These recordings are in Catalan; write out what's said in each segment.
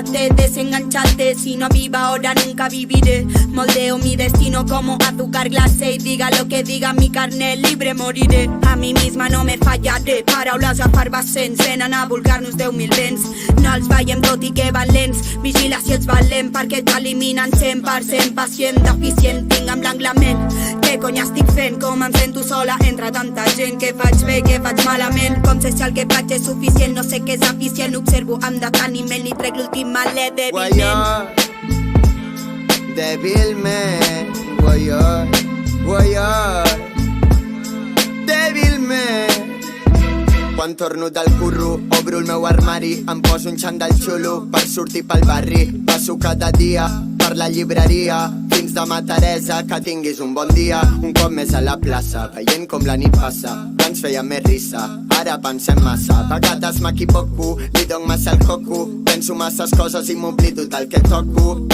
Trate de desengancharte, si no vivo ahora nunca viviré. Moldeo mi destino como azúcar glacé, y diga lo que diga mi carne, libre moriré. A mí misma no me fallaré, paraules efervescents venen a vulgar-nos 10.000 vents. No els veiem tot i que van lents, vigila si ets valent perquè t'eliminen 100%. Pacient, deficient, tinc en blanc la ment. Què cony estic fent? Com em sento sola entre tanta gent? Què faig bé, què faig malament? Com sé si el que faig és suficient? No sé què és eficient, observo amb deteniment i trec l'últim malet débilment. Débilment, débilment. Quan torno del curro, obro el meu armari, em poso un xandall xulo per sortir pel barri. Passo cada dia per la llibreria. Fins demà, Teresa, que tinguis un bon dia. Un cop més a la plaça, veient com la nit passa. Abans feia més risa, ara pensem massa. A vegades m'equivoco, li dono massa el coco. Penso masses coses i m'oblido del que toco.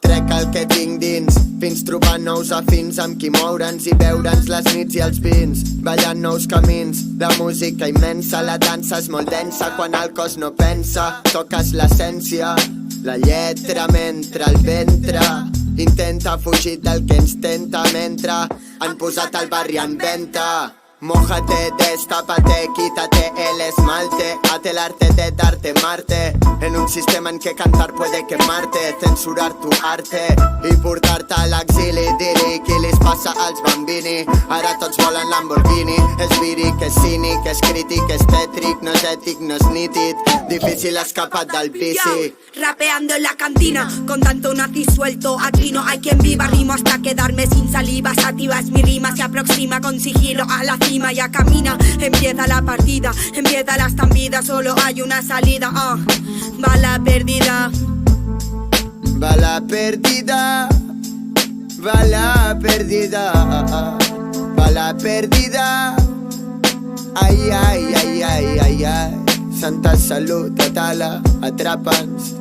Trec el que tinc dins, fins trobar nous afins amb qui moure'ns i veure'ns les nits i els vins. Ballant nous camins, de música immensa. La dansa és molt densa quan el cos no pensa. Toques l'essència, la lletra mentre el ventre intenta fugir del que ens tenta mentre han posat el barri en venta. Mójate, destápate, quítate el esmalte, hazte el arte de darte Marte. En un sistema en què cantar puede quemarte, censurar tu arte i portar-te a l'exili. Dir-li què li passa als bambini, ara tots volen Lamborghini. És víric, és cínic, és crític, és tètric, no és ètic, no és nítid. Difícil escapar del vici. Rapeando en la cantina, con tanto nazi suelto, aquí no hay quien viva. Rimo hasta quedarme sin saliva, sativa es mi rima. Se aproxima con sigilo a la cima, ya camina. Empieza la partida, empieza la estampida, solo hay una salida. Va la perdida. Va la perdida. Va la perdida. Va la perdida. Ai, ai, ai, ai, ai, ai. Santa Salut, Atala, atrapa'ns.